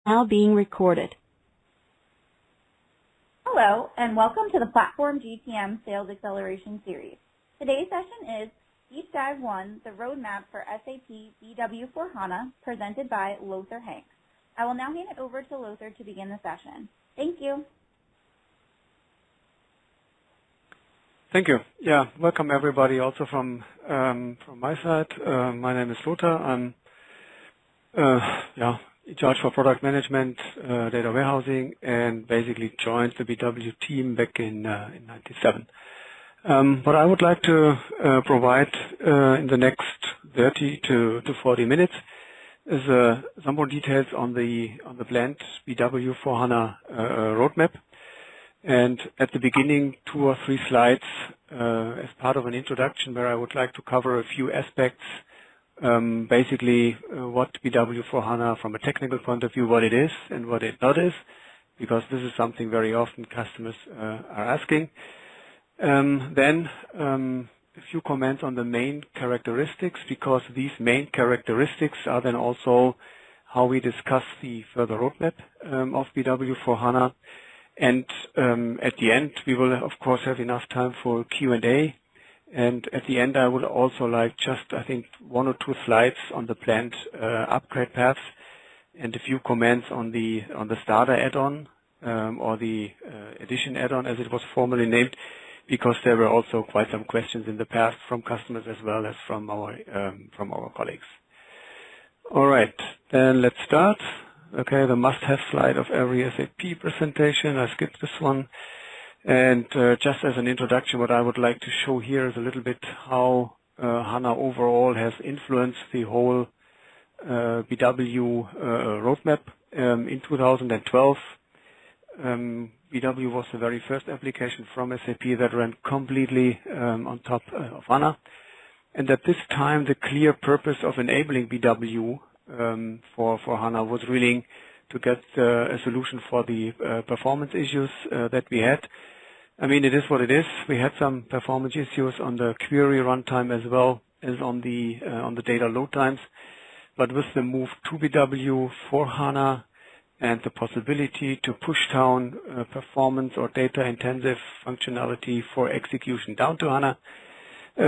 Now being recorded. Hello, and welcome to the Platform GTM Sales Acceleration Series. Today's session is Deep Dive 1, the Roadmap for SAP BW4HANA, presented by Lothar Hanks. I will now hand it over to Lothar to begin the session. Thank you. Thank you. Yeah, welcome everybody also from my side. My name is Lothar. I'm in charge for product management, data warehousing, and basically joined the BW team back in 97. What I would like to provide in the next 30 to 40 minutes is some more details on the planned BW4HANA roadmap. And at the beginning, 2 or 3 slides as part of an introduction where I would like to cover a few aspects. Basically, what BW4HANA from a technical point of view, what it is and what it not is, because this is something very often customers are asking. Then a few comments on the main characteristics, because these main characteristics are then also how we discuss the further roadmap of BW4HANA. And at the end, we will, of course, have enough time for Q&A. And at the end, I would also like just, I think, 1 or 2 slides on the planned upgrade paths and a few comments on the starter add-on or the edition add-on as it was formerly named, because there were also quite some questions in the past from customers as well as from our colleagues. All right, then let's start. Okay, the must-have slide of every SAP presentation. I skipped this one. And just as an introduction, what I would like to show here is a little bit how HANA overall has influenced the whole BW roadmap. In 2012, BW was the very first application from SAP that ran completely on top of HANA. And at this time, the clear purpose of enabling BW for HANA was really to get a solution for the performance issues that we had. I mean, it is what it is. We had some performance issues on the query runtime as well as on the data load times. But with the move to BW4HANA and the possibility to push down performance or data-intensive functionality for execution down to HANA,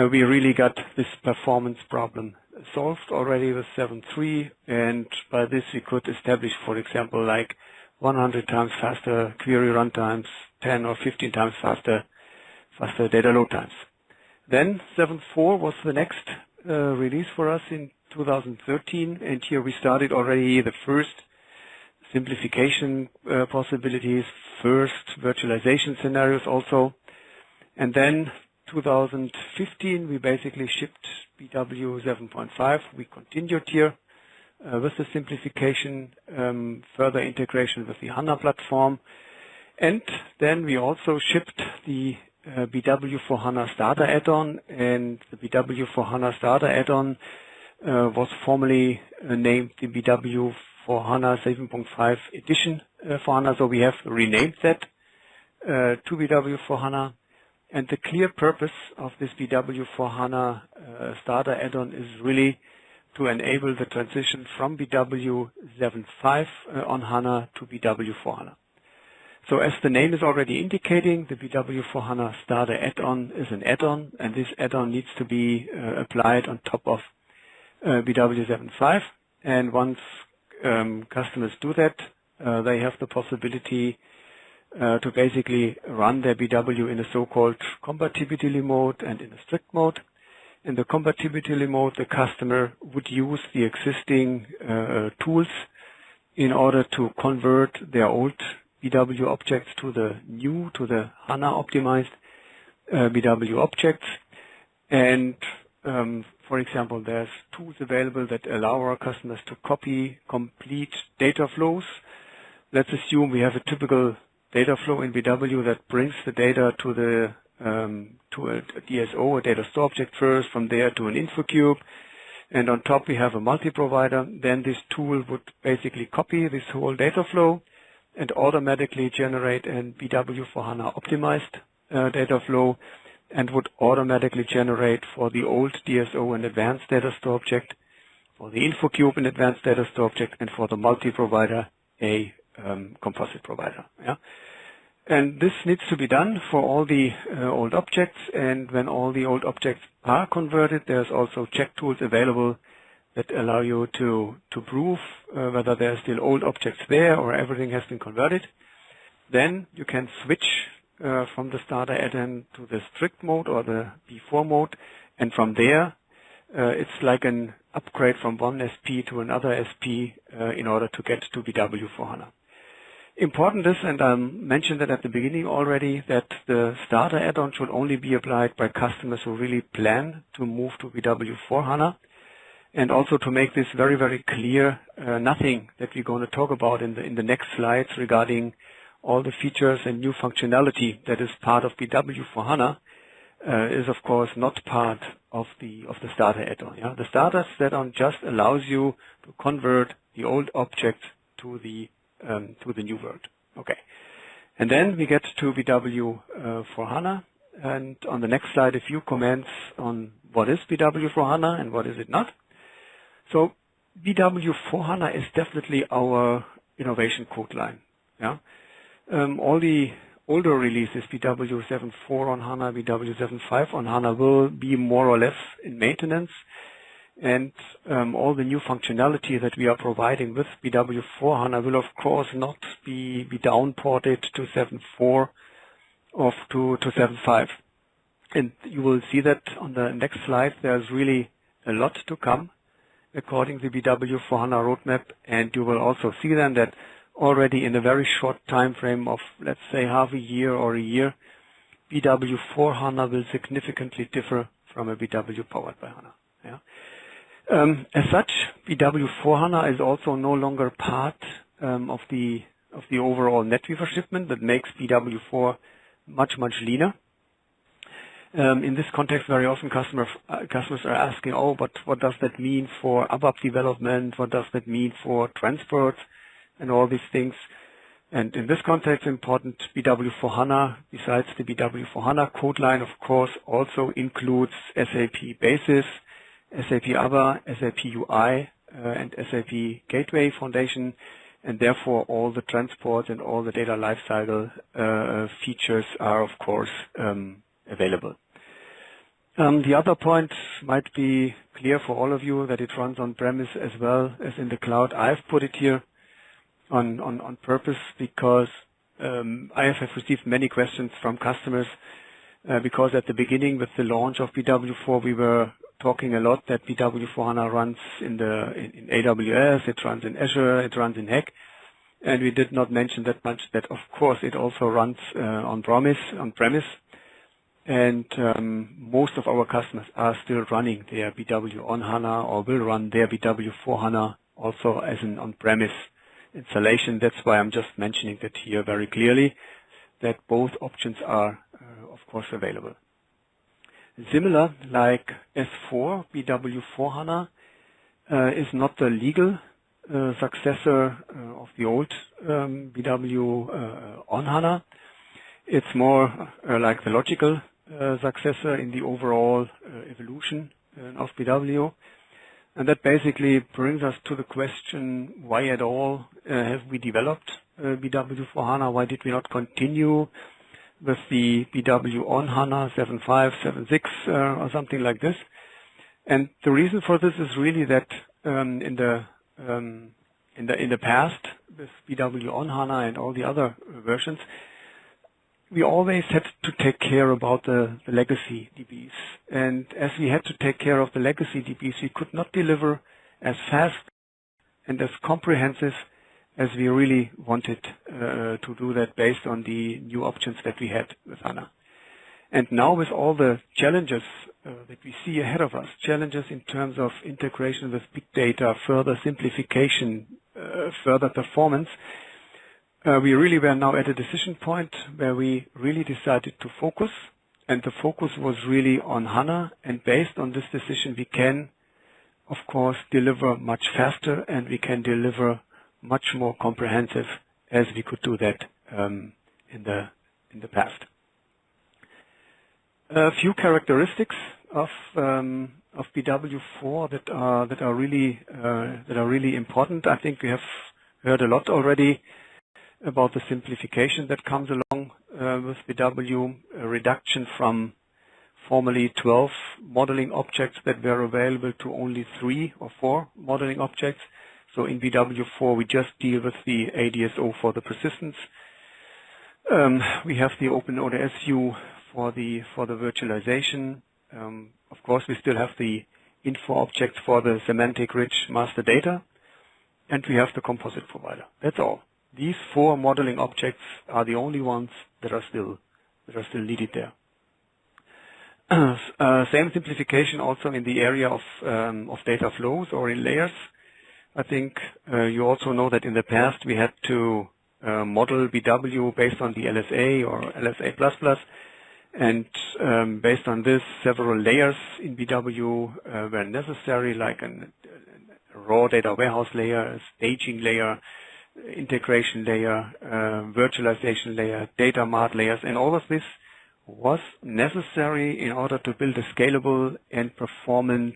we really got this performance problem solved already with 7.3, and by this we could establish, for example, like 100 times faster query runtimes, 10 or 15 times faster data load times. Then 7.4 was the next release for us in 2013, and here we started already the first simplification possibilities, first virtualization scenarios also, and then 2015 we basically shipped BW 7.5. We continued here with the simplification, further integration with the HANA platform, and then we also shipped the BW4HANA starter add-on, and the BW4HANA starter add-on was formerly named the BW4HANA 7.5 edition for HANA, so we have renamed that to BW4HANA. And the clear purpose of this BW4HANA starter add-on is really to enable the transition from BW 7.5 on HANA to BW4HANA. So as the name is already indicating, the BW4HANA starter add-on is an add-on, and this add-on needs to be applied on top of BW 7.5. And once customers do that, they have the possibility to basically run their BW in a so-called compatibility mode and in a strict mode. In the compatibility mode, the customer would use the existing tools in order to convert their old BW objects to the new, to the HANA optimized BW objects. And for example, there's tools available that allow our customers to copy complete data flows. Let's assume we have a typical data flow in BW that brings the data to the to a DSO, a data store object first, from there to an InfoCube, and on top we have a multi-provider. Then this tool would basically copy this whole data flow and automatically generate an BW4HANA optimized data flow, and would automatically generate for the old DSO an advanced data store object, for the InfoCube an advanced data store object, and for the multi-provider a composite provider. Yeah? And this needs to be done for all the old objects, and when all the old objects are converted, there's also check tools available that allow you to prove whether there are still old objects there or everything has been converted. Then you can switch from the starter add-in to the strict mode or the B4 mode, and from there it's like an upgrade from one SP to another SP in order to get to BW4HANA. Important is, and I mentioned that at the beginning already, that the starter add-on should only be applied by customers who really plan to move to BW4HANA. And also to make this very, very clear, nothing that we're going to talk about in the next slides regarding all the features and new functionality that is part of BW4HANA is of course not part of the starter add-on. Yeah? The starter add-on just allows you to convert the old object to the new world. Okay. And then we get to BW4HANA, and on the next slide a few comments on what is BW4HANA and what is it not. So BW4HANA is definitely our innovation code line. Yeah? All the older releases, BW7.4 on HANA, BW7.5 on HANA, will be more or less in maintenance. And all the new functionality that we are providing with BW4HANA will of course not be downported to 7.4 or to 7.5. And you will see that on the next slide. There's really a lot to come according to the BW4HANA roadmap, and you will also see then that already in a very short time frame of, let's say, half a year or a year, BW4HANA will significantly differ from a BW powered by HANA. Yeah? As such, BW4HANA is also no longer part of the overall NetWeaver shipment. That makes BW4 much leaner. In this context, very often customers are asking, oh, but what does that mean for ABAP development? What does that mean for transport and all these things? And in this context, important, BW4HANA, besides the BW4HANA code line, of course, also includes SAP Basis, SAP ABA, SAP UI, and SAP Gateway Foundation, and therefore all the transport and all the data lifecycle features are, of course, available. The other point might be clear for all of you, that it runs on-premise as well as in the cloud. I've put it here on purpose because I have received many questions from customers because at the beginning with the launch of BW4 we were talking a lot that BW4HANA runs in AWS, it runs in Azure, it runs in HEC, and we did not mention that much that of course it also runs on-premise. And most of our customers are still running their BW on HANA or will run their BW4HANA also as an on-premise installation. That's why I'm just mentioning that here very clearly, that both options are, of course, available. Similar, like S4, BW4HANA is not the legal successor of the old BW on HANA. It's more like the logical successor in the overall evolution of BW. And that basically brings us to the question, why at all have we developed BW4HANA? Why did we not continue with the BW on HANA 7.5, 7.6 or something like this? And the reason for this is really that in the past, with BW on HANA and all the other versions, we always had to take care about the legacy DBs. And as we had to take care of the legacy DBs, we could not deliver as fast and as comprehensive as we really wanted to do that based on the new options that we had with HANA. And now with all the challenges that we see ahead of us, challenges in terms of integration with big data, further simplification, further performance, we really were now at a decision point where we really decided to focus, and the focus was really on HANA, and based on this decision we can, of course, deliver much faster and we can deliver much more comprehensive as we could do that in the past. A few characteristics of BW4 that are really important. I think we have heard a lot already about the simplification that comes along with BW, a reduction from formerly 12 modeling objects that were available to only 3 or 4 modeling objects. So in BW4, we just deal with the ADSO for the persistence. We have the OpenODS view for the virtualization. Of course, we still have the info objects for the semantic-rich master data, and we have the composite provider. That's all. These 4 modeling objects are the only ones that are still needed there. Same simplification also in the area of data flows or in layers. I think you also know that in the past we had to model BW based on the LSA or LSA++, and based on this, several layers in BW were necessary, like a raw data warehouse layer, a staging layer, integration layer, virtualization layer, data mart layers, and all of this was necessary in order to build a scalable and performant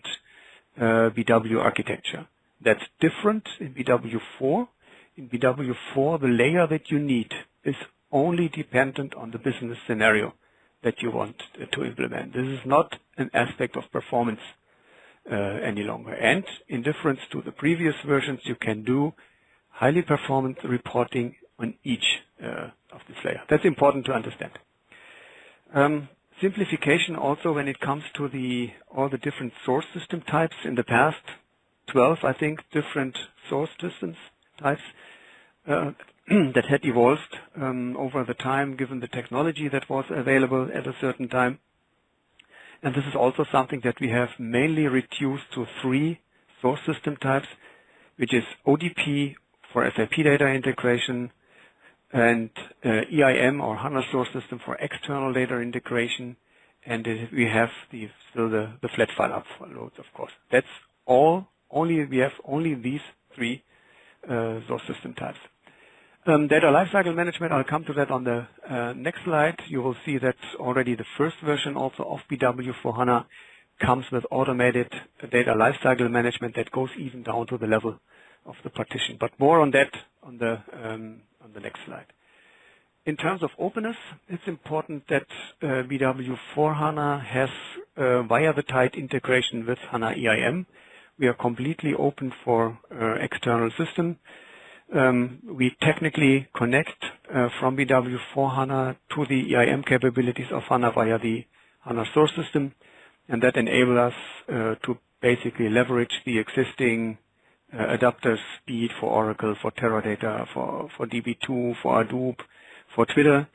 BW architecture. That's different in BW4. In BW4, the layer that you need is only dependent on the business scenario that you want to implement. This is not an aspect of performance any longer. And in difference to the previous versions, you can do highly performant reporting on each of this layer. That's important to understand. Simplification also when it comes to all the different source system types. In the past, 12, I think, different source systems types that had evolved over the time given the technology that was available at a certain time. And this is also something that we have mainly reduced to 3 source system types, which is ODP for SAP data integration, and EIM or HANA source system for external data integration, and we have still the flat file uploads, of course. That's all. We have only these 3 source system types. Data lifecycle management, I'll come to that on the next slide. You will see that already the first version also of BW4HANA comes with automated data lifecycle management that goes even down to the level of the partition. But more on that on the next slide. In terms of openness, it's important that BW4HANA has via the tight integration with HANA EIM. We are completely open for external system. We technically connect from BW4HANA to the EIM capabilities of HANA via the HANA source system, and that enables us to basically leverage the existing adapters, be it for Oracle, for Teradata, for DB2, for Hadoop, for Twitter,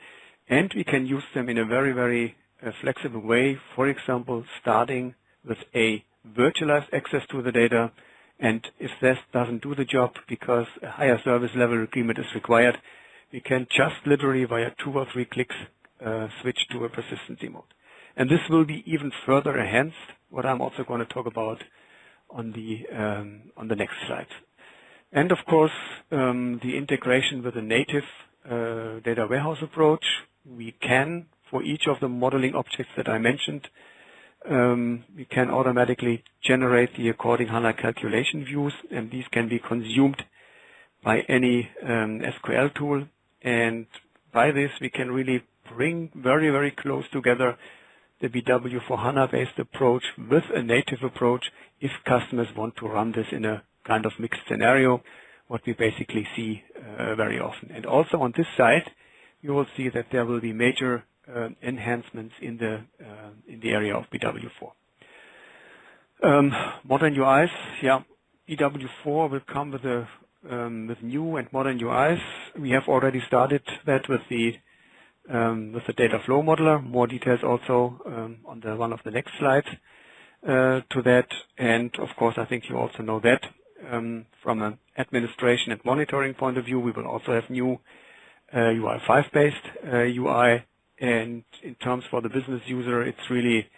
and we can use them in a very, very flexible way, for example, starting with a virtualized access to the data. And if this doesn't do the job because a higher service level agreement is required, we can just literally via 2 or 3 clicks switch to a persistency mode. And this will be even further enhanced, what I'm also going to talk about on the next slide. And of course, the integration with a native data warehouse approach. We can, for each of the modeling objects that I mentioned, we can automatically generate the according HANA calculation views, and these can be consumed by any SQL tool. And by this, we can really bring very, very close together the BW4HANA based approach with a native approach if customers want to run this in a kind of mixed scenario, what we basically see very often. And also on this side, you will see that there will be major enhancements in the area of BW4. Modern UIs, yeah, BW4 will come with new and modern UIs. We have already started that with the data flow modeler. More details also on one of the next slides to that. And of course, I think you also know that from an administration and monitoring point of view, we will also have new UI5 based UI. And in terms for the business user, it's really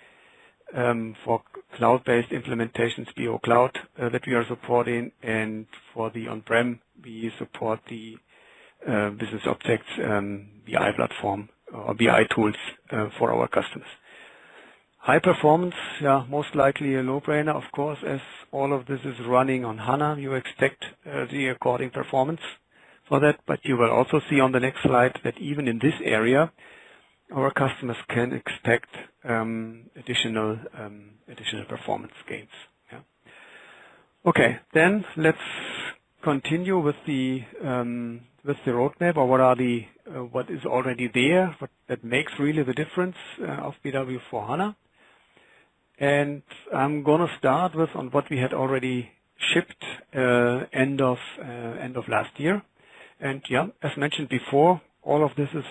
for cloud-based implementations, BO Cloud, that we are supporting. And for the on-prem, we support the business objects BI platform or BI tools for our customers. High performance, yeah, most likely a no-brainer, of course, as all of this is running on HANA. You expect the according performance. for that, but you will also see on the next slide that even in this area, our customers can expect additional performance gains. Yeah. Okay, then let's continue with the roadmap, or what is already there, what that makes really the difference of BW4HANA. And I'm going to start with on what we had already shipped end of last year. And yeah, as mentioned before, all of this is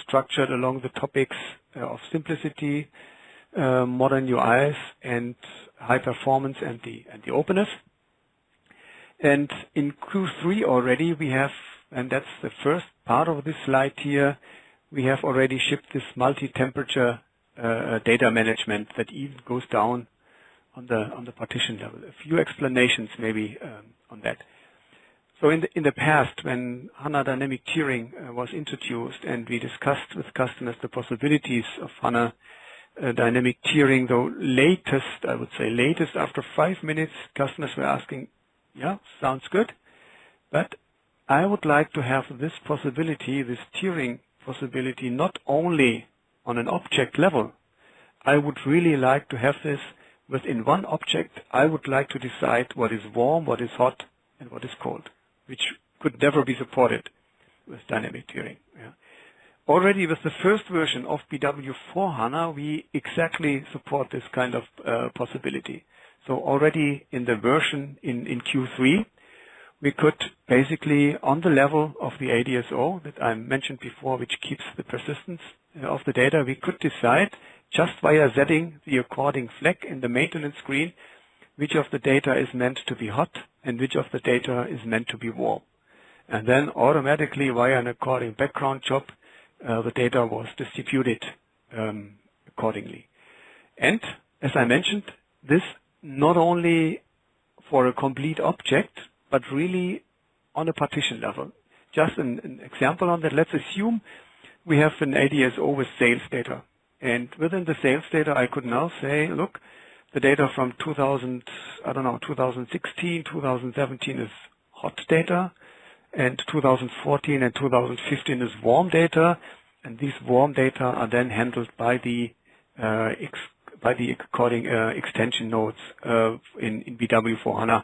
structured along the topics of simplicity, modern UIs, and high performance and the openness. And in Q3 already we have, and that's the first part of this slide here, we have already shipped this multi-temperature data management that even goes down on the partition level. A few explanations maybe on that. So in the past, when HANA Dynamic Tiering was introduced and we discussed with customers the possibilities of HANA Dynamic Tiering, though I would say latest after 5 minutes, customers were asking, yeah, sounds good, but I would like to have this possibility, this tiering possibility, not only on an object level. I would really like to have this within one object. I would like to decide what is warm, what is hot, and what is cold, which could never be supported with dynamic tiering. Yeah. Already with the first version of BW4HANA, we exactly support this kind of possibility. So already in the version in Q3, we could basically, on the level of the ADSO that I mentioned before, which keeps the persistence of the data, we could decide just via setting the according flag in the maintenance screen which of the data is meant to be hot and which of the data is meant to be warm. And then automatically via an according background job, the data was distributed accordingly. And as I mentioned, this not only for a complete object, but really on a partition level. Just an example on that. Let's assume we have an ADSO with sales data. And within the sales data, I could now say, look, the data from 2016, 2017 is hot data, and 2014 and 2015 is warm data, and these warm data are then handled by the according extension nodes in BW4HANA,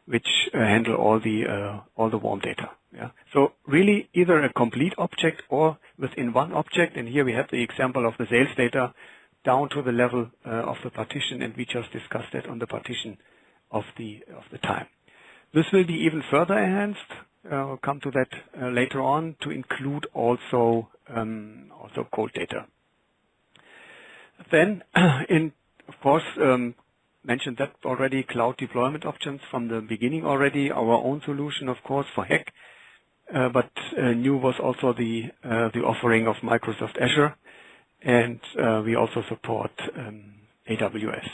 which handle all the warm data. Yeah. So really either a complete object or within one object, and here we have the example of the sales data down to the level of the partition, and we just discussed that on the partition of the time. This will be even further enhanced. We'll come to that later on to include also cold data. Then, of course, mentioned that already, cloud deployment options from the beginning already. Our own solution, of course, for HEC, but new was also the offering of Microsoft Azure, and we also support AWS.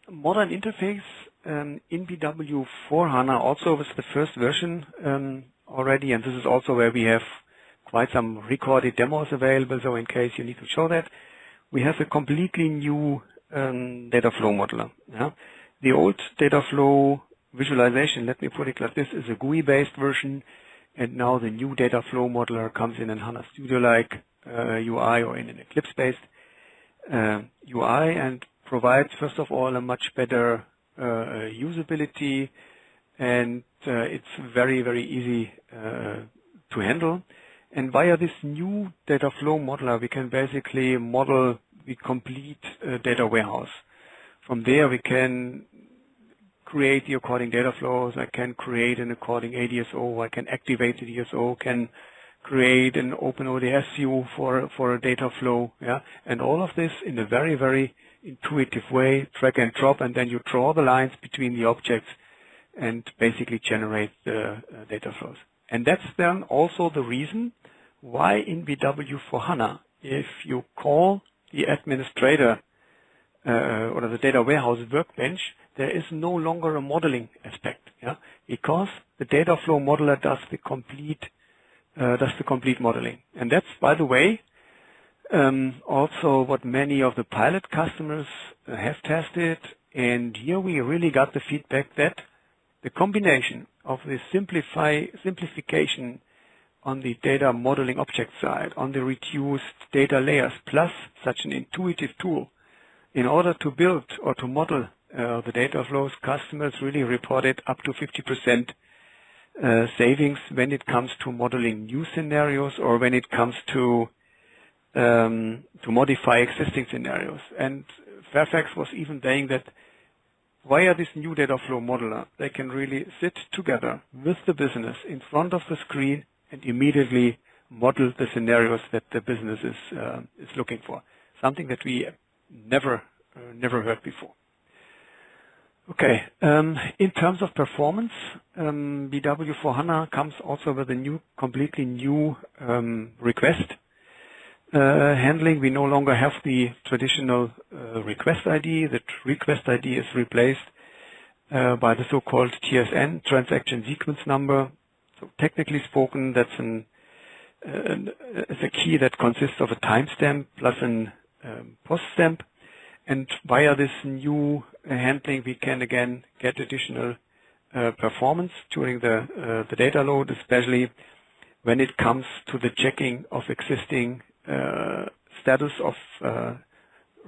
Modern interface in BW4HANA also was the first version already, and this is also where we have quite some recorded demos available, so in case you need to show that. We have a completely new data flow modeler. Yeah? The old data flow visualization, let me put it like this, is a GUI-based version, and now the new data flow modeler comes in HANA Studio-like UI or in an Eclipse-based UI, and provides, first of all, a much better usability, and it's very, very easy to handle. And via this new data flow modeler, we can basically model the complete data warehouse. From there, we can create the according data flows. I can create an according ADSO. I can activate the DSO. Can create an open ODS view for a data flow. Yeah, and all of this in a very, very intuitive way, drag and drop, and then you draw the lines between the objects and basically generate the data flows. And that's then also the reason why in BW4HANA, if you call the administrator or the data warehouse workbench, there is no longer a modeling aspect, yeah, because the data flow modeler does the complete modeling. And that's, by the way, also what many of the pilot customers have tested. And here we really got the feedback that The combination of the simplification on the data modeling object side, on the reduced data layers, plus such an intuitive tool in order to build or to model the data flows, customers really reported up to 50% savings when it comes to modeling new scenarios or when it comes to modify existing scenarios. And Fairfax was even saying that via this new data flow modeler, they can really sit together with the business in front of the screen and immediately model the scenarios that the business is looking for. Something that we never heard before. Okay, in terms of performance, BW4HANA comes also with a completely new request handling. We no longer have the traditional request ID. The request ID is replaced by the so-called TSN, transaction sequence number. So technically spoken, that's it's a key that consists of a timestamp plus an poststamp. And via this new handling, we can again get additional performance during the data load, especially when it comes to the checking of existing status of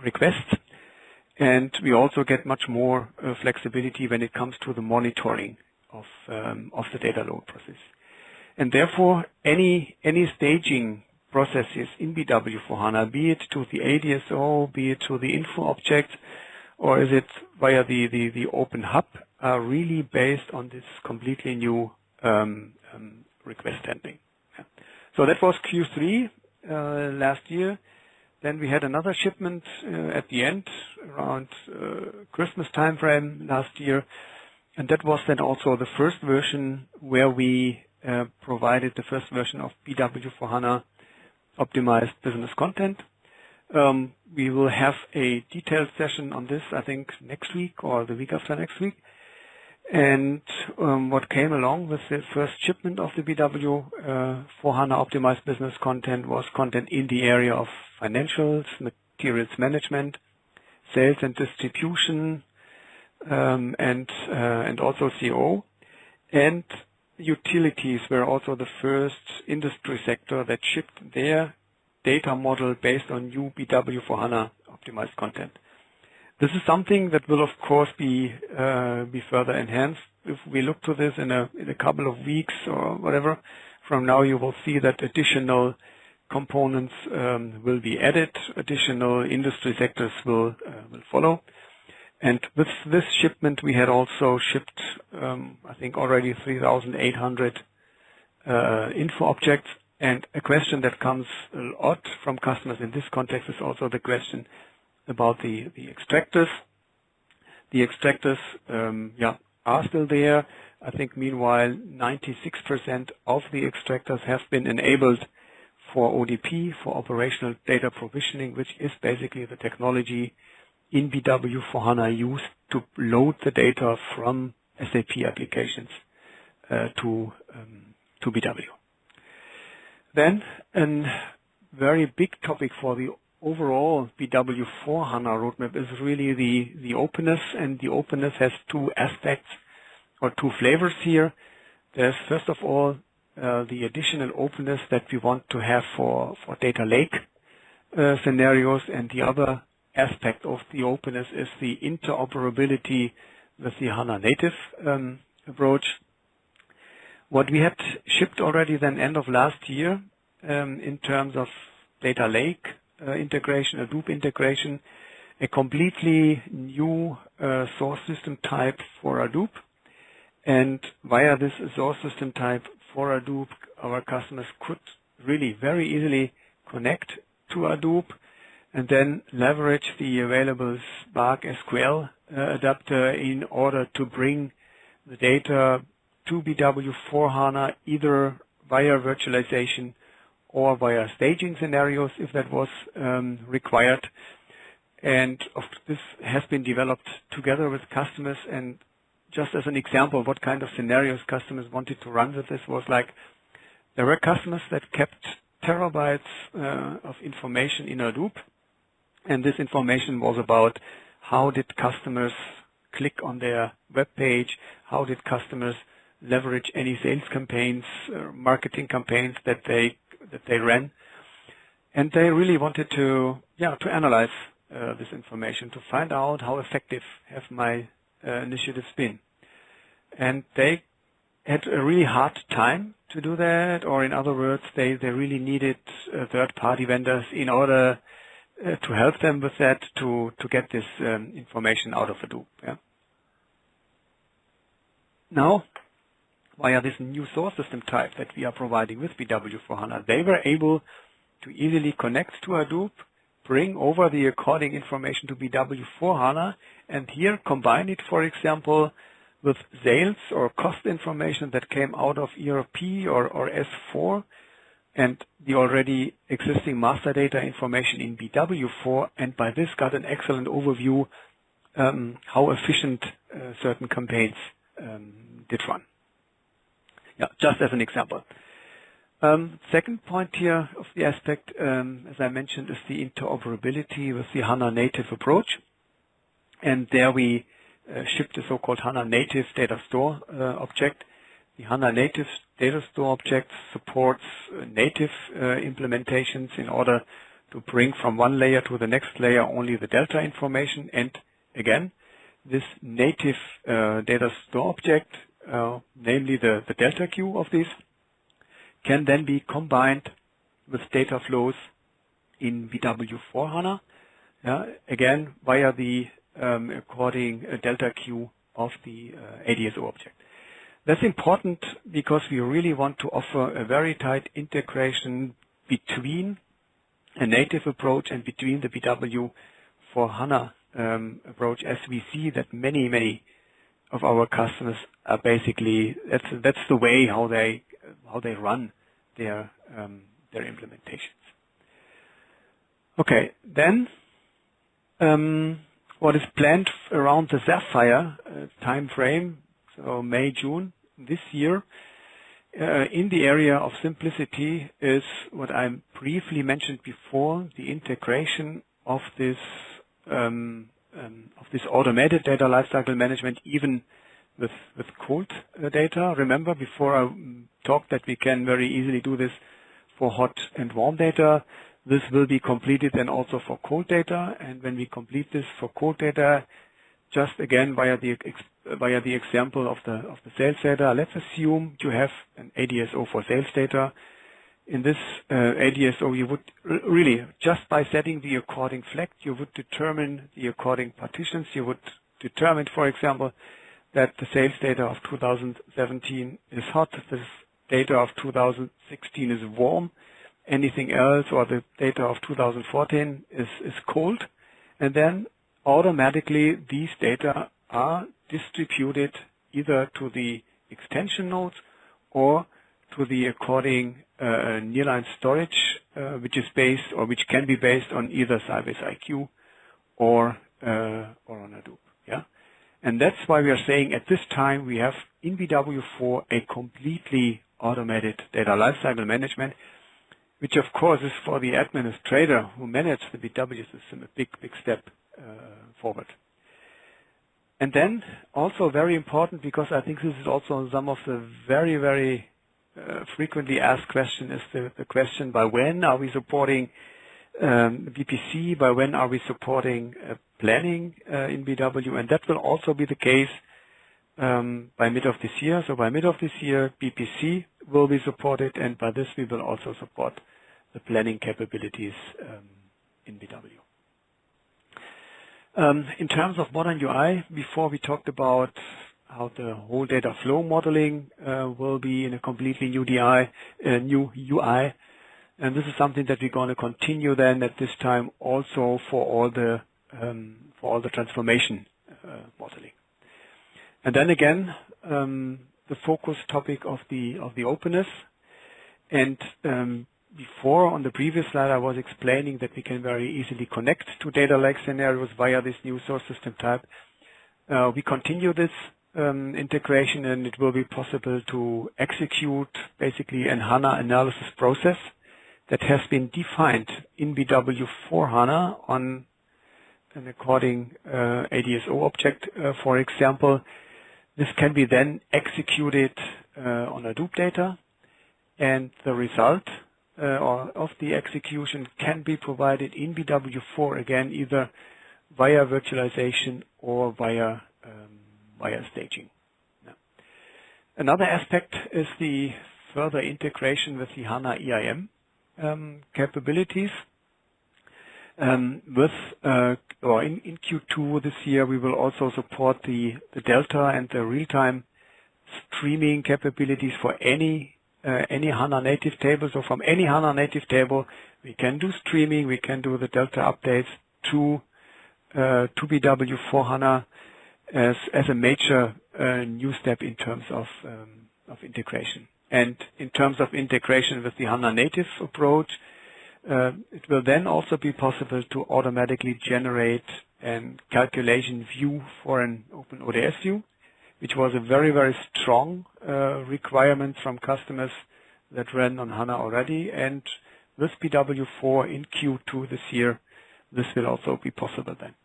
requests. And we also get much more flexibility when it comes to the monitoring of the data load process. And therefore, any staging processes in BW4HANA, be it to the ADSO, be it to the info object, or is it via the open hub, are really based on this completely new request handling. Yeah. So that was Q3 last year. Then we had another shipment at the end, around Christmas time frame last year. And that was then also the first version where we provided the first version of BW4HANA optimized business content. We will have a detailed session on this, I think, next week or the week after next week. And what came along with the first shipment of the BW4HANA optimized business content was content in the area of financials, materials management, sales and distribution, and also CO. And utilities were also the first industry sector that shipped their data model based on new BW4HANA optimized content. This is something that will, of course, be further enhanced. If we look to this in a couple of weeks or whatever, from now you will see that additional components will be added, additional industry sectors will follow. And with this shipment, we had also shipped, I think, already 3,800 info objects. And a question that comes a lot from customers in this context is also the question about the extractors. The extractors, are still there. I think, meanwhile, 96% of the extractors have been enabled for ODP, for operational data provisioning, which is basically the technology in BW4HANA used to load the data from SAP applications to BW. Then a very big topic for the overall BW4HANA roadmap is really the openness, and the openness has two aspects or two flavors here. There's first of all the additional openness that we want to have for data lake scenarios, and the other aspect of the openness is the interoperability with the HANA native approach. What we had shipped already then end of last year in terms of data lake integration, Hadoop integration, a completely new source system type for Hadoop. And via this source system type for Hadoop, our customers could really very easily connect to Hadoop and then leverage the available Spark SQL adapter in order to bring the data to BW4HANA either via virtualization or via staging scenarios if that was required. And this has been developed together with customers. And just as an example of what kind of scenarios customers wanted to run with this was like, there were customers that kept terabytes of information in Hadoop. And this information was about how did customers click on their web page? How did customers leverage any sales campaigns, marketing campaigns that they ran? And they really wanted to analyze this information to find out how effective have my initiatives been. And they had a really hard time to do that, or in other words, they really needed third-party vendors in order to help them with that, to get this information out of Hadoop. Yeah. Now, via this new source system type that we are providing with BW4HANA, they were able to easily connect to Hadoop, bring over the according information to BW4HANA, and here combine it, for example, with sales or cost information that came out of ERP or S4, and the already existing master data information in BW4, and by this got an excellent overview how efficient certain campaigns did run. Yeah, just as an example. Second point here of the aspect, as I mentioned, is the interoperability with the HANA native approach. And there we shipped the so-called HANA native data store object. The HANA native data store object supports native implementations in order to bring from one layer to the next layer only the delta information. And again, this native data store object, namely the delta queue of this, can then be combined with data flows in BW4HANA, again via the according delta queue of the ADSO object. That's important because we really want to offer a very tight integration between a native approach and between the BW4HANA approach, as we see that many of our customers are basically, that's the way how they run their implementations. Okay, then what is planned around the Sapphire time frame, so May, June this year, in the area of simplicity is what I briefly mentioned before, the integration of this automated data lifecycle management, even with cold data. Remember, before I talked that we can very easily do this for hot and warm data. This will be completed then also for cold data. And when we complete this for cold data, just again via the example of the sales data, let's assume you have an ADSO for sales data. In this ADSO, you would really, just by setting the according flag, you would determine the according partitions. You would determine, for example, that the sales data of 2017 is hot, the data of 2016 is warm, anything else, or the data of 2014 is cold. And then automatically these data are distributed either to the extension nodes or to the according nearline storage, which is based or which can be based on either Sybase IQ or on Hadoop. Yeah, and that's why we are saying at this time we have in BW4 a completely automated data lifecycle management, which of course is for the administrator who manages the BW system a big step forward. And then also very important, because I think this is also some of the very frequently asked question, is the question, by when are we supporting VPC, by when are we supporting planning in BW? And that will also be the case by mid of this year. So by mid of this year, BPC will be supported, and by this we will also support the planning capabilities in BW. In terms of modern UI, before we talked about how the whole data flow modeling will be in a completely new UI, and this is something that we're going to continue then at this time also for all the transformation modeling. And then again, the focus topic of the openness. And before, on the previous slide, I was explaining that we can very easily connect to data lake scenarios via this new source system type. We continue this integration, and it will be possible to execute basically an HANA analysis process that has been defined in BW4HANA on an according ADSO object, for example. This can be then executed on Hadoop data, and the result of the execution can be provided in BW4 again, either via virtualization or via staging. Yeah. Another aspect is the further integration with the HANA EIM capabilities. In Q2 this year, we will also support the Delta and the real-time streaming capabilities for any HANA native table. So from any HANA native table, we can do streaming, we can do the Delta updates to BW4HANA as a major new step in terms of integration. And in terms of integration with the HANA native approach, it will then also be possible to automatically generate a calculation view for an open ODS view, which was a very, very strong requirement from customers that ran on HANA already. And with BW4 in Q2 this year, this will also be possible then.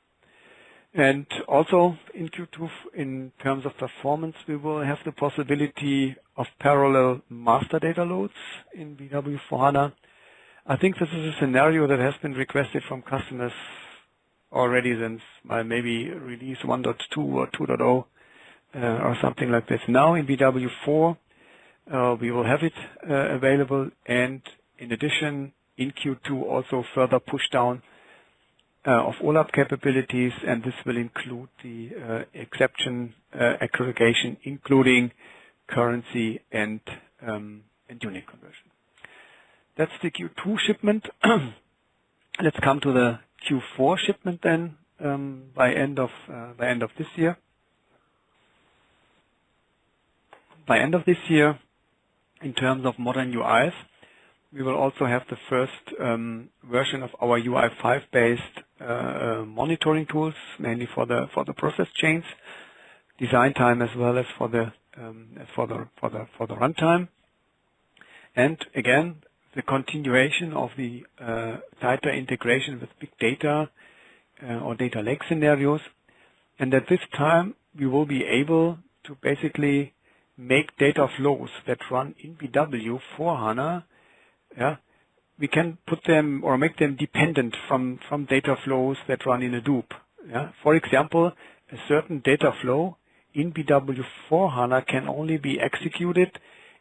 And also in Q2, in terms of performance, we will have the possibility of parallel master data loads in BW4HANA. I think this is a scenario that has been requested from customers already since maybe release 1.2 or 2.0 or something like this. Now in BW4, we will have it available, and in addition, in Q2 also further push down of OLAP capabilities, and this will include the exception aggregation, including currency and unit conversion. That's the Q2 shipment. Let's come to the Q4 shipment then by end of this year. By end of this year, in terms of modern UIs, we will also have the first version of our UI5 based monitoring tools, mainly for the process chains, design time as well as for the runtime. And again, the continuation of the tighter integration with big data or data lake scenarios. And at this time, we will be able to basically make data flows that run in BW4HANA. Yeah, we can put them or make them dependent from data flows that run in Hadoop. Yeah, for example, a certain data flow in BW4HANA can only be executed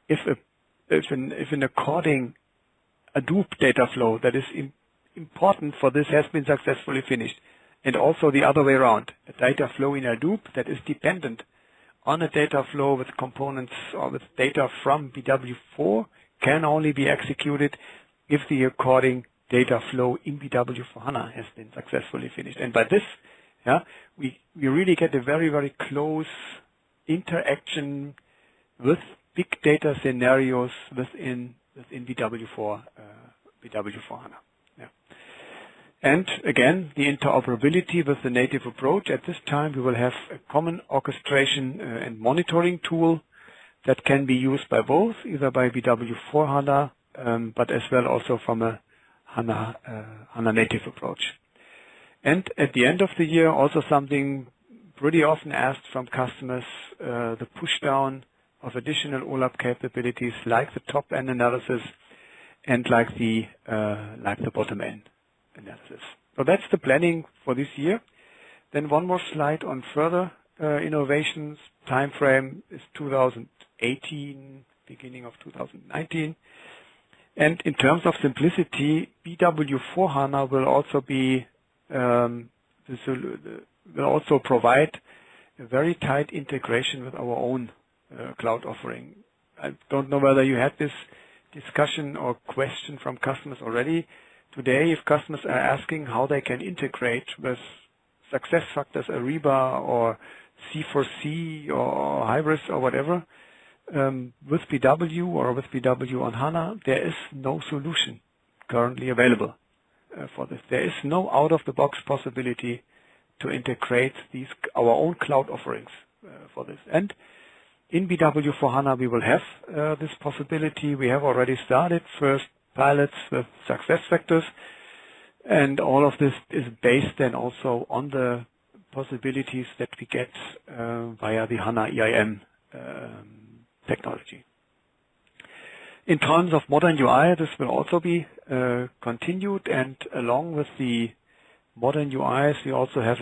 if an according Hadoop data flow that is important for this has been successfully finished, and also the other way around. A data flow in Hadoop that is dependent on a data flow with components or with data from BW4 can only be executed if the according data flow in BW4HANA has been successfully finished. And by this, yeah, we really get a very, very close interaction with big data scenarios within BW4HANA. Yeah. And again, the interoperability with the native approach. At this time, we will have a common orchestration and monitoring tool that can be used by both, either by BW4HANA, but as well also from a HANA native approach. And at the end of the year, also something pretty often asked from customers, the push down of additional OLAP capabilities like the top end analysis and like the bottom end analysis. So that's the planning for this year. Then one more slide on further innovations. Time frame is 2018, beginning of 2019. And in terms of simplicity, BW4HANA will also be will also provide a very tight integration with our own cloud offering. I don't know whether you had this discussion or question from customers already. Today, if customers are asking how they can integrate with SuccessFactors, Ariba, or C4C, or Hybris, or whatever, with BW or with BW on HANA, there is no solution currently available for this. There is no out-of-the-box possibility to integrate our own cloud offerings for this. And in BW4HANA, we will have this possibility. We have already started first pilots with SuccessFactors. And all of this is based then also on the possibilities that we get via the HANA EIM technology. In terms of modern UI, this will also be continued, and along with the modern UIs, we also have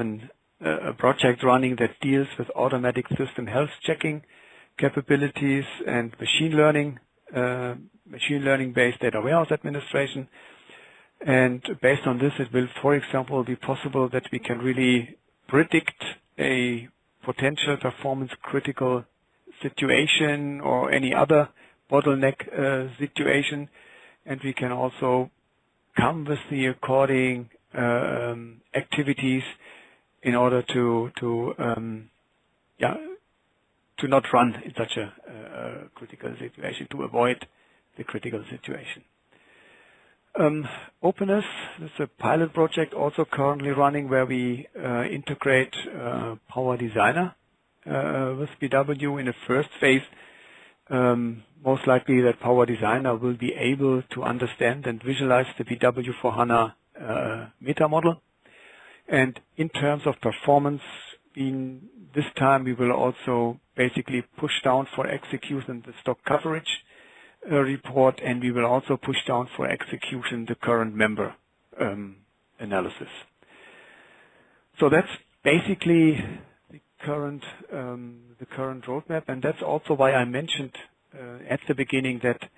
a project running that deals with automatic system health checking capabilities and machine learning-based data warehouse administration. And based on this, it will, for example, be possible that we can really predict a potential performance critical situation or any other bottleneck situation, and we can also come with the according activities in order to not run in such a critical situation, to avoid the critical situation. Openness is a pilot project also currently running where we integrate Power Designer with BW in a first phase. Most likely that Power Designer will be able to understand and visualize the BW4HANA meta model. And in terms of performance, this time we will also basically push down for execution the stock coverage report, and we will also push down for execution the current member analysis. So that's basically the current roadmap, and that's also why I mentioned at the beginning that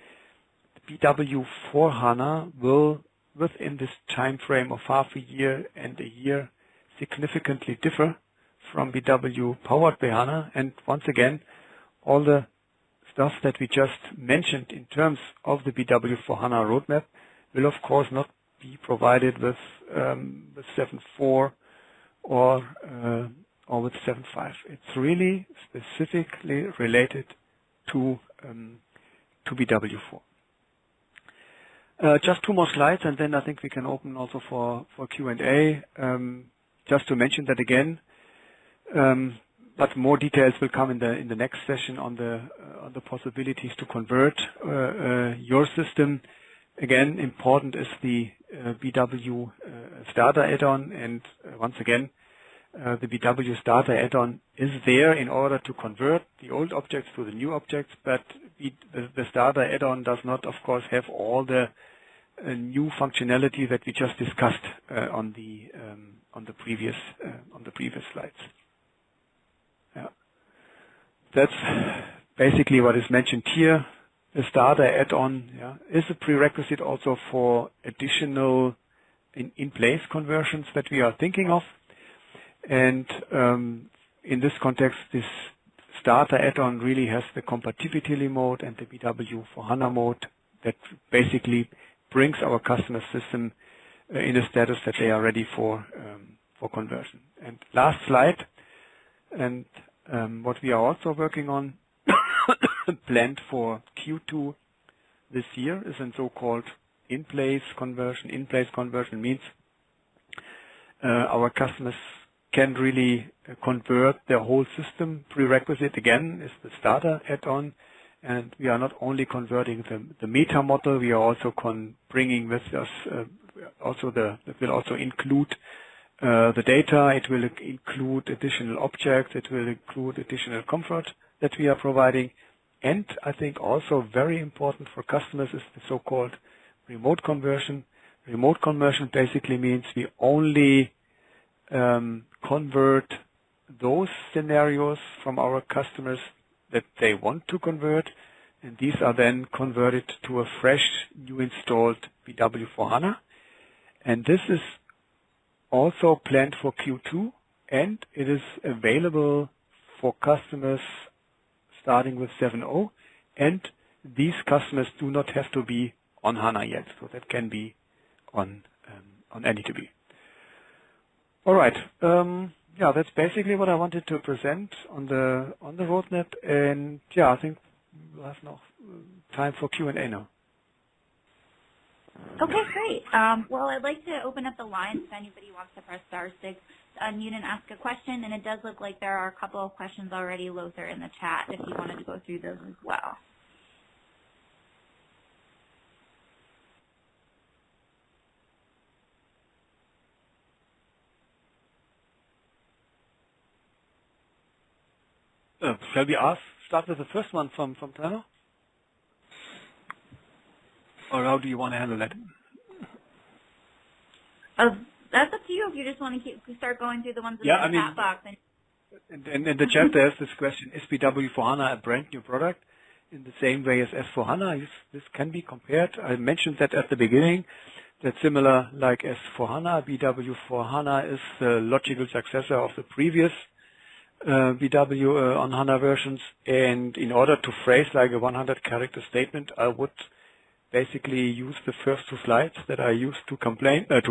BW4HANA will, within this time frame of half a year and a year, significantly differ from BW powered by HANA. And once again, all the stuff that we just mentioned in terms of the BW4HANA roadmap will of course not be provided with 7.4 or with 7.5. It's really specifically related to BW4. Just two more slides, and then I think we can open also for Q&A. Just to mention that again, but more details will come in the next session on the possibilities to convert your system. Again, important is the BW Starter add-on, and once again, the BW Starter add-on is there in order to convert the old objects to the new objects, but the Starter add-on does not, of course, have all the new functionality that we just discussed on the previous slides. Yeah. That's basically what is mentioned here. The Starter add-on is a prerequisite also for additional in-place conversions that we are thinking of. And in this context, this Starter add-on really has the compatibility mode and the BW4HANA mode that basically brings our customer system in a status that they are ready for conversion. And last slide, and what we are also working on planned for Q2 this year is a so-called in-place conversion. In-place conversion means our customers can really convert their whole system. Prerequisite again is the Starter add-on, and we are not only converting the meta model, we are also bringing with us it will also include the data, it will include additional objects, it will include additional comfort that we are providing. And I think also very important for customers is the so-called remote conversion. Remote conversion basically means we only convert those scenarios from our customers that they want to convert, and these are then converted to a fresh, new installed BW4HANA. And this is also planned for Q2, and it is available for customers starting with 7.0, and these customers do not have to be on HANA yet, so that can be on Any2B. All right. That's basically what I wanted to present on the roadmap, and I think we'll have now time for Q&A now. Okay, great. Well, I'd like to open up the lines if anybody wants to press *6 to unmute and ask a question, and it does look like there are a couple of questions already, Lothar, in the chat if you wanted to go through those as well. Shall we start with the first one from Trevor? Or how do you want to handle that? That's up to you if you just want to start going through the ones in the chat box. In the chat there's this question, is BW4HANA a brand new product in the same way as S4HANA? This can be compared. I mentioned that at the beginning, that similar like S4HANA, BW4HANA is the logical successor of the previous BW on HANA versions. And in order to phrase like a 100-character statement, I would basically use the first two slides that I used to explain the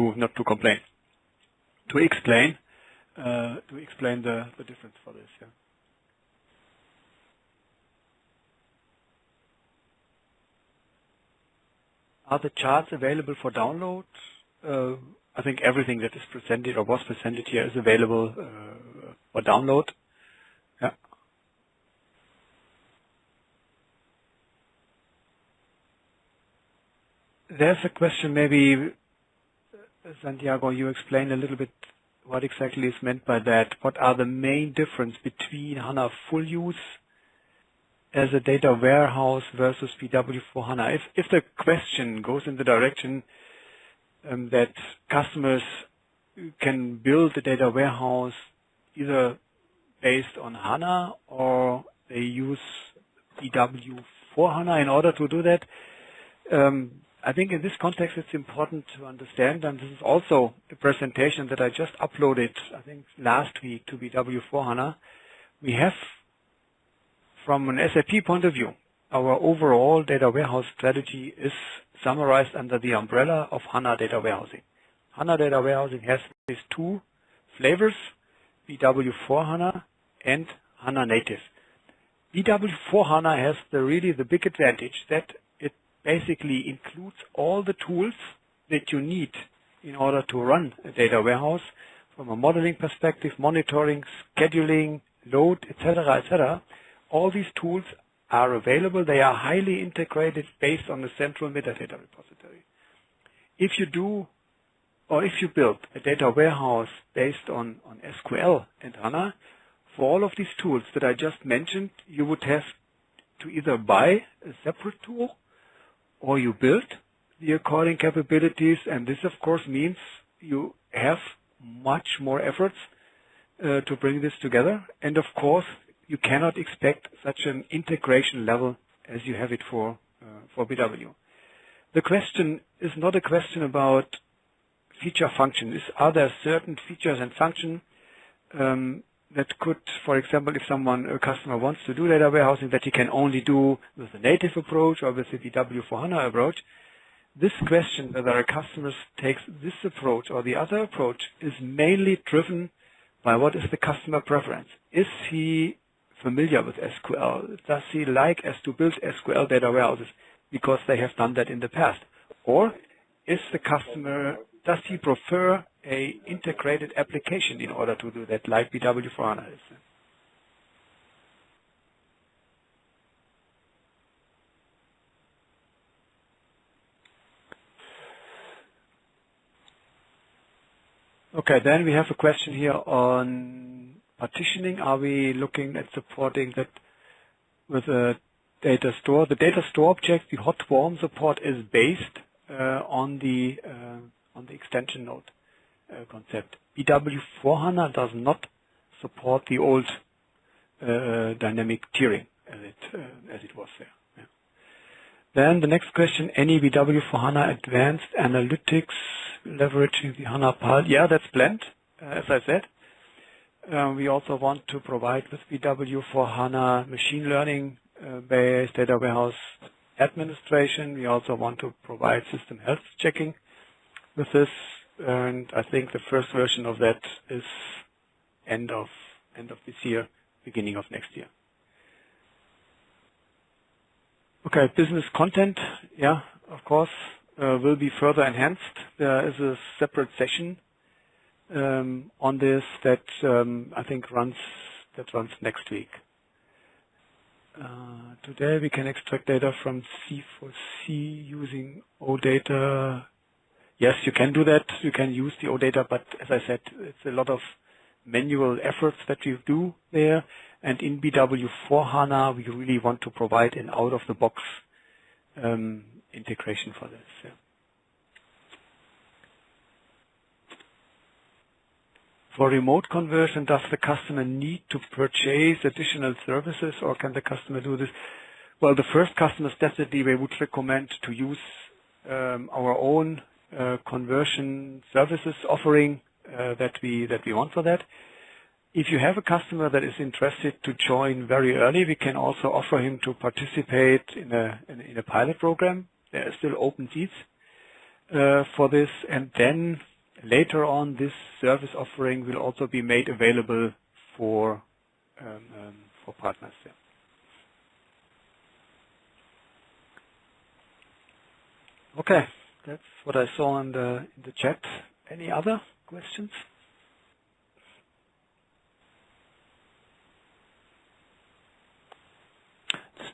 difference for this. Yeah. Are the charts available for download? I think everything that is presented or was presented here is available for download. Yeah. There's a question, maybe, Santiago, you explain a little bit what exactly is meant by that. What are the main difference between HANA full use as a data warehouse versus BW4HANA? If the question goes in the direction that customers can build a data warehouse either based on HANA or they use BW4HANA in order to do that, I think in this context it's important to understand, and this is also a presentation that I just uploaded, I think last week, to BW4HANA. We have, from an SAP point of view, our overall data warehouse strategy is summarized under the umbrella of HANA data warehousing. HANA data warehousing has these two flavors, BW4HANA and HANA native. BW4HANA has really the big advantage that it basically includes all the tools that you need in order to run a data warehouse from a modeling perspective, monitoring, scheduling, load, etc., etc. All these tools are available. They are highly integrated based on the central metadata repository. If you build a data warehouse based on SQL and HANA, for all of these tools that I just mentioned, you would have to either buy a separate tool or you build the according capabilities, and this of course means you have much more efforts to bring this together. And of course, you cannot expect such an integration level as you have it for BW. The question is not a question about feature function. Are there certain features and function that could, for example, if a customer wants to do data warehousing, that he can only do with the native approach or with the BW4HANA approach? This question, whether a customer takes this approach or the other approach, is mainly driven by what is the customer preference. Is he familiar with SQL? Does he like to build SQL data warehouses because they have done that in the past? Or is the customer, does he prefer a integrated application in order to do that, like BW4HANA is? Okay, then we have a question here on partitioning. Are we looking at supporting that with a data store? The data store object, the hot warm support, is based on the extension node concept. BW4HANA does not support the old dynamic tiering as it was there. Yeah. Then the next question, any BW4HANA advanced analytics leveraging the HANA PAL? Yeah, that's planned, as I said. We also want to provide with BW4HANA machine learning based data warehouse administration. We also want to provide system health checking with this, and I think the first version of that is end of this year, beginning of next year. Okay, business content, yeah, of course, will be further enhanced. There is a separate session on this that I think runs next week. Today we can extract data from C4C using OData. Yes, you can do that. You can use the OData, but as I said, it's a lot of manual efforts that you do there. And in BW4HANA, we really want to provide an out-of-the-box integration for this. Yeah. For remote conversion, does the customer need to purchase additional services, or can the customer do this? Well, the first customers definitely we would recommend to use our own conversion services offering that we want for that. If you have a customer that is interested to join very early, we can also offer him to participate in a pilot program. There are still open seats for this, and then later on, this service offering will also be made available for partners. Yeah. Okay, that's what I saw in the chat. Any other questions?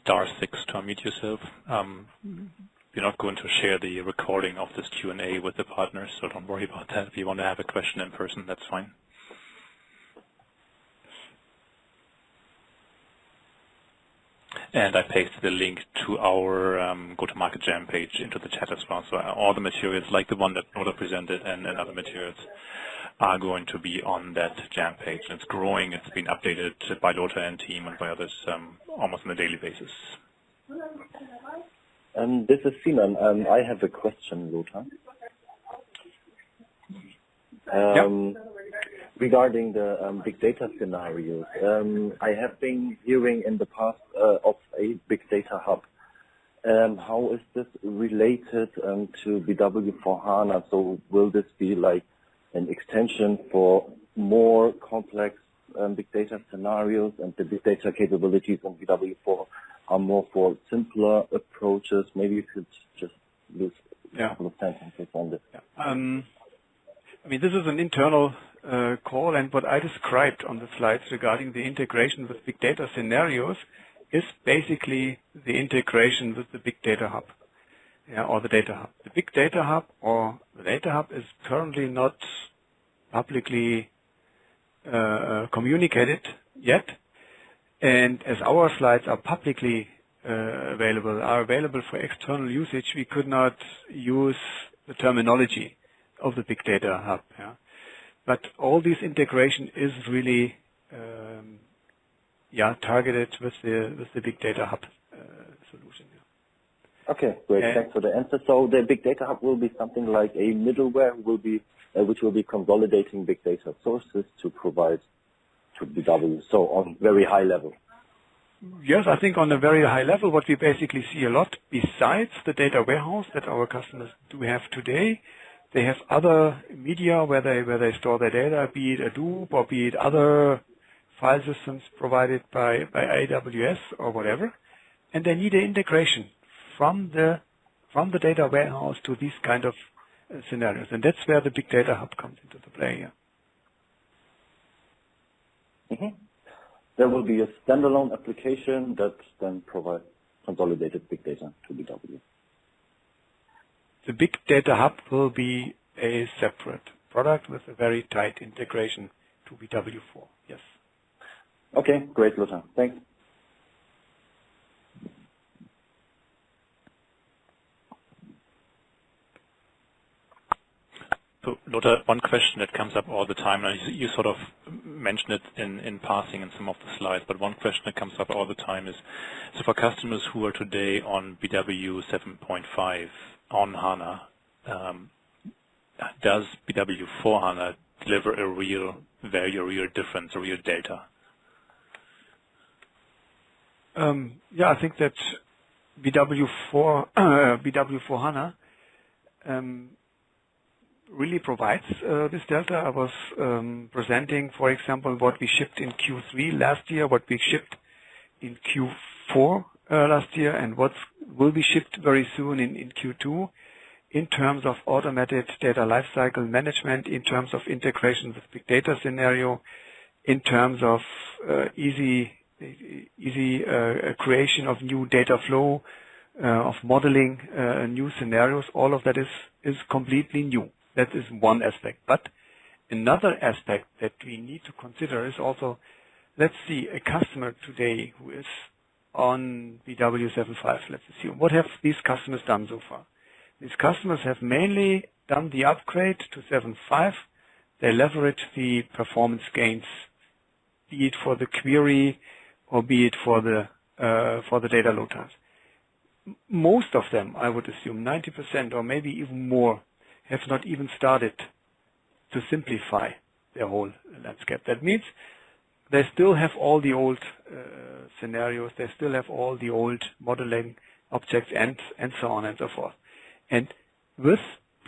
*6 to unmute yourself. We're not going to share the recording of this Q&A with the partners, so don't worry about that. If you want to have a question in person, that's fine. And I pasted the link to our go-to-market jam page into the chat as well. So all the materials, like the one that Lothar presented and other materials, are going to be on that jam page. And it's growing. It's been updated by Lothar and team and by others almost on a daily basis. This is Simon. I have a question, Lothar. Regarding the big data scenarios. I have been hearing in the past of a big data hub. How is this related to BW4HANA? So will this be like an extension for more complex big data scenarios, and the big data capabilities on BW4 are more for simpler approaches? Maybe you could just use a couple of sentences on this. Yeah. I mean, this is an internal call, and what I described on the slides regarding the integration with big data scenarios is basically the integration with the big data hub, or the data hub. The big data hub or the data hub is currently not publicly communicated yet. And as our slides are publicly available for external usage, we could not use the terminology of the big data hub. Yeah. But all this integration is really targeted with the big data hub solution. Yeah. Okay, great. Thanks for the answer. So the big data hub will be something like a middleware which will be consolidating big data sources to provide to BW, so on very high level. Yes, I think on a very high level, what we basically see a lot, besides the data warehouse that our customers do have today, they have other media where they store their data, be it Hadoop or be it other file systems provided by AWS or whatever, and they need an integration from the data warehouse to these kind of scenarios, and that's where the big data hub comes into the play. Yeah. Mm-hmm. There will be a standalone application that then provides consolidated big data to BW. The big data hub will be a separate product with a very tight integration to BW4. Yes. Okay, great, Lothar. Thanks. So, Lothar, one question that comes up all the time, and you sort of mentioned it in passing in some of the slides, but one question that comes up all the time is, so for customers who are today on BW 7.5 on HANA, does BW4 HANA deliver a real value, a real difference, a real delta? I think that BW4 HANA really provides this delta. I was presenting, for example, what we shipped in Q3 last year, what we shipped in Q4 last year, and what will be shipped very soon in Q2 in terms of automated data lifecycle management, in terms of integration with big data scenario, in terms of easy creation of new data flow, of modeling new scenarios. All of that is completely new. That is one aspect. But another aspect that we need to consider is also let's see, a customer today who is on BW7.5, let's assume. What have these customers done so far? These customers have mainly done the upgrade to 7.5. They leverage the performance gains, be it for the query or be it for the data load times. Most of them, I would assume, 90% or maybe even more, have not even started to simplify their whole landscape. That means they still have all the old scenarios, they still have all the old modeling objects and so on and so forth. And with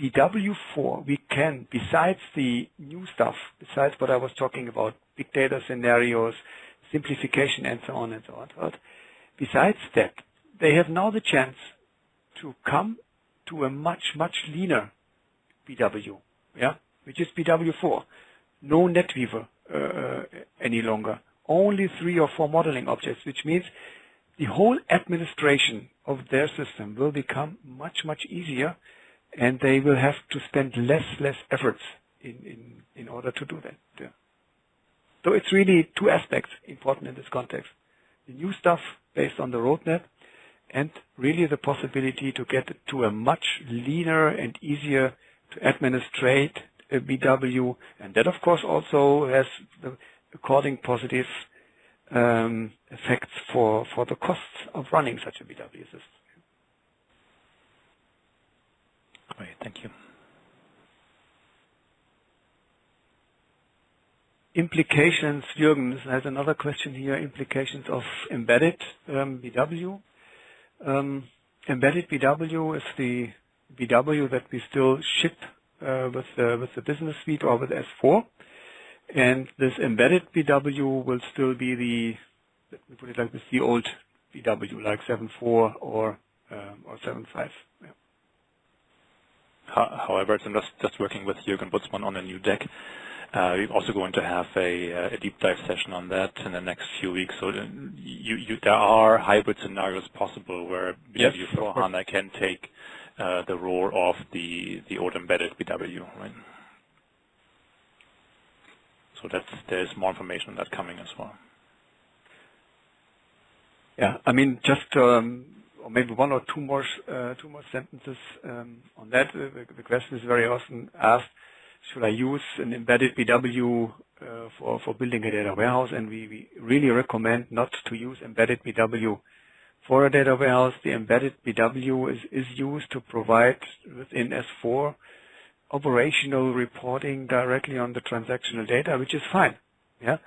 BW4, we can, besides the new stuff, besides what I was talking about, big data scenarios, simplification and so on and so on, besides that, they have now the chance to come to a much, much leaner BW, which is BW4. No NetWeaver any longer. Only 3 or 4 modeling objects, which means the whole administration of their system will become much, much easier, and they will have to spend less efforts in order to do that. Yeah. So it's really 2 aspects important in this context. The new stuff based on the roadmap, and really the possibility to get to a much leaner and easier to administrate a BW, and that of course also has the according positive effects for the costs of running such a BW system. Great, thank you. Implications, Jürgen has another question here, implications of embedded BW. Embedded BW is the BW that we still ship with the business suite or with S4. And this embedded BW will still be the, let me put it like this, the old BW, like 7.4 or 7.5. Yeah. However, I'm just working with Jürgen Butzmann on a new deck. We're also going to have a deep dive session on that in the next few weeks. So there are hybrid scenarios possible where BW4HANA can take the role of the old embedded BW, right? So there's more information on that coming as well. Yeah, I mean, just or maybe 1 or 2 more sentences on that. The question is very often asked: should I use an embedded BW for building a data warehouse? And we really recommend not to use embedded BW for a data warehouse. The embedded BW is used to provide within S4 operational reporting directly on the transactional data, which is fine. Yeah,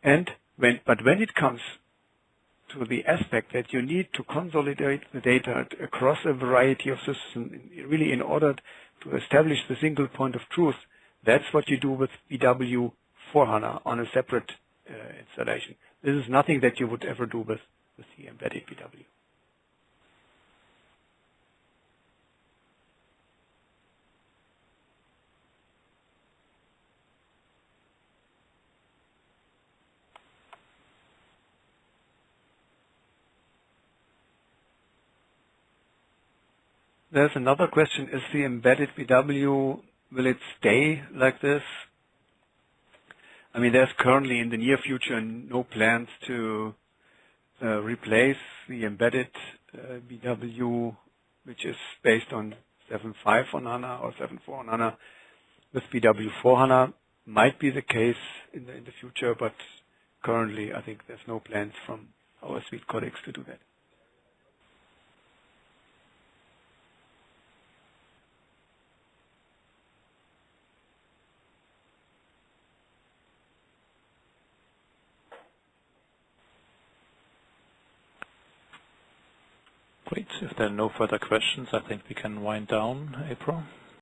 but when it comes to the aspect that you need to consolidate the data across a variety of systems, really in order to establish the single point of truth, that's what you do with BW4HANA on a separate installation. This is nothing that you would ever do with the embedded BW. There's another question: is the embedded BW, will it stay like this? I mean, there's currently in the near future no plans to replace the embedded BW, which is based on 7.5 on HANA or 7.4 on HANA, with BW4HANA. Might be the case in the future, but currently I think there's no plans from our suite colleagues to do that. Great. If there are no further questions, I think we can wind down, April.